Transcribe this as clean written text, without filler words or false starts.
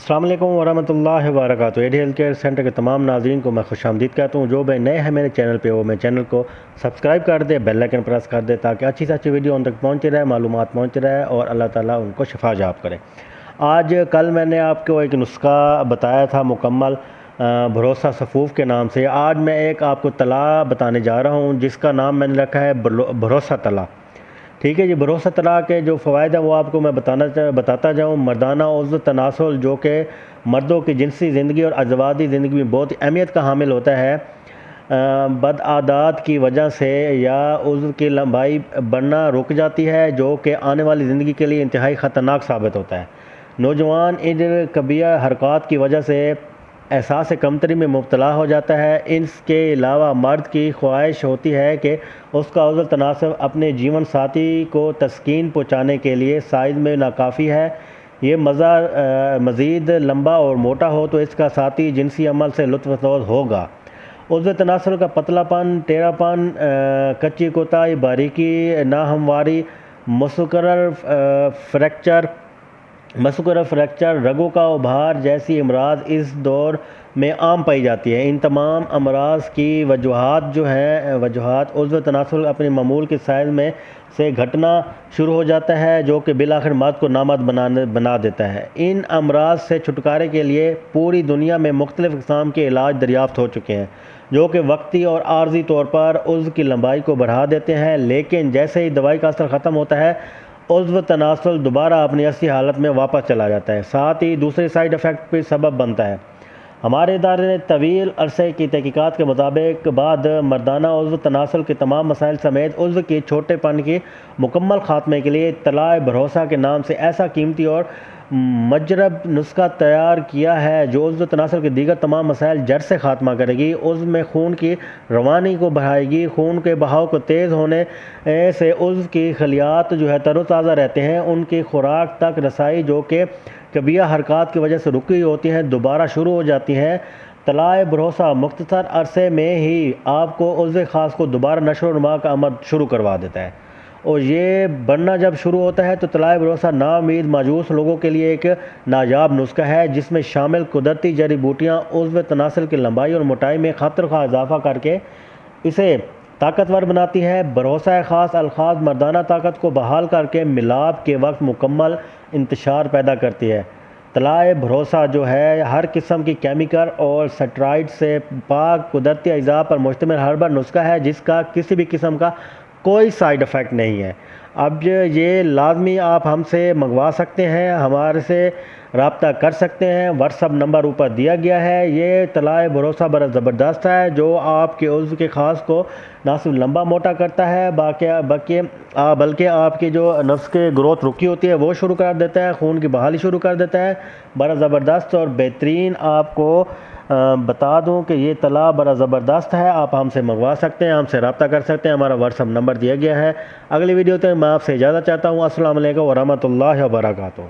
السلام علیکم ورحمۃ اللہ وبرکاتہ۔ ایڈی ہیلتھ کیئر سینٹر کے تمام ناظرین کو میں خوش آمدید کہتا ہوں۔ جو بھی نئے ہیں میرے چینل پہ وہ میرے چینل کو سبسکرائب کر دے، بیل آئکن پریس کر دے تاکہ اچھی سے اچھی ویڈیو ان تک پہنچتی رہے، معلومات پہنچ رہے اور اللہ تعالیٰ ان کو شفا یاب کرے۔ کل میں نے آپ کو ایک نسخہ بتایا تھا مکمل بھروسہ صفوف کے نام سے۔ آج میں ایک آپ کو طلا بتانے جا رہا ہوں جس کا نام میں نے رکھا ہے بھروسہ طلا۔ ٹھیک ہے جی، بھروسہ طلا کے جو فوائد ہیں وہ آپ کو میں بتاتا جاؤں۔ مردانہ عضو تناسل جو کہ مردوں کی جنسی زندگی اور ازدواجی زندگی میں بہت اہمیت کا حامل ہوتا ہے، بد عادات کی وجہ سے یا عضو کی لمبائی بڑھنا رک جاتی ہے جو کہ آنے والی زندگی کے لیے انتہائی خطرناک ثابت ہوتا ہے۔ نوجوان ان کبیہ حرکات کی وجہ سے احساس کمتری میں مبتلا ہو جاتا ہے۔ اس کے علاوہ مرد کی خواہش ہوتی ہے کہ اس کا عضو تناسل اپنے جیون ساتھی کو تسکین پہنچانے کے لیے سائز میں ناکافی ہے۔ یہ مزید لمبا اور موٹا ہو تو اس کا ساتھی جنسی عمل سے لطف اندوز ہوگا۔ عضو تناسل کا پتلا پن، ٹیڑھا پن، کچی کوتاہی، باریکی، ناہمواری، مسکولر فریکچر، رگوں کا ابھار جیسی امراض اس دور میں عام پائی جاتی ہے۔ ان تمام امراض کی وجوہات عضو تناسل اپنی معمول کے سائز میں سے گھٹنا شروع ہو جاتا ہے جو کہ بالآخر مرد کو نامرد بنا دیتا ہے۔ ان امراض سے چھٹکارے کے لیے پوری دنیا میں مختلف اقسام کے علاج دریافت ہو چکے ہیں جو کہ وقتی اور عارضی طور پر عضو کی لمبائی کو بڑھا دیتے ہیں، لیکن جیسے ہی دوائی کا اثر ختم ہوتا ہے عضو تناسل دوبارہ اپنی اصلی حالت میں واپس چلا جاتا ہے، ساتھ ہی دوسرے سائیڈ افیکٹ بھی سبب بنتا ہے۔ ہمارے ادارے نے طویل عرصے کی تحقیقات کے مطابق بعد مردانہ عضو تناسل کے تمام مسائل سمیت عضو کے چھوٹے پن کے مکمل خاتمے کے لیے طلائے بھروسہ کے نام سے ایسا قیمتی اور مجرب نسخہ تیار کیا ہے جو عضو تناسل کے دیگر تمام مسائل جڑ سے خاتمہ کرے گی، عضو میں خون کی روانی کو بڑھائے گی، خون کے بہاؤ کو تیز ہونے سے عضو کی خلیات تر و تازہ رہتے ہیں، ان کی خوراک تک رسائی جو کہ کبیہ حرکات کی وجہ سے رکی ہوتی ہیں دوبارہ شروع ہو جاتی ہیں۔ طلائے بھروسہ مختصر عرصے میں ہی آپ کو عضو خاص کو دوبارہ نشو و نما کا عمل شروع کروا دیتا ہے، اور یہ بڑھنا جب شروع ہوتا ہے تو طلائے بھروسہ ناامید مایوس لوگوں کے لیے ایک نایاب نسخہ ہے جس میں شامل قدرتی جڑی بوٹیاں عضو تناسل کی لمبائی اور موٹائی میں خاطر خواہ اضافہ کر کے اسے طاقتور بناتی ہے۔ بھروسہ خاص الخاص مردانہ طاقت کو بحال کر کے ملاب کے وقت مکمل انتشار پیدا کرتی ہے۔ طلائے بھروسہ جو ہے ہر قسم کی کیمیکل اور سٹرائڈ سے پاک قدرتی اجزاء پر مشتمل ہربل نسخہ ہے جس کا کسی بھی قسم کا کوئی سائیڈ افیکٹ نہیں ہے۔ اب یہ لازمی آپ ہم سے منگوا سکتے ہیں، ہمارے سے رابطہ کر سکتے ہیں، واٹس ایپ نمبر اوپر دیا گیا ہے۔ یہ طلائے بھروسہ بڑا زبردست ہے جو آپ کے عضو کے خاص کو نہ صرف لمبا موٹا کرتا ہے بلکہ آپ کی جو نفس کے گروتھ رکی ہوتی ہے وہ شروع کر دیتا ہے، خون کی بحالی شروع کر دیتا ہے۔ بڑا زبردست اور بہترین آپ کو بتا دوں کہ یہ طلا بڑا زبردست ہے، آپ ہم سے منگوا سکتے ہیں، ہم سے رابطہ کر سکتے ہیں، ہمارا واٹس ایپ نمبر دیا گیا ہے۔ اگلی ویڈیو تک میں آپ سے اجازت چاہتا ہوں۔ السلام علیکم ورحمۃ اللہ وبرکاتہ۔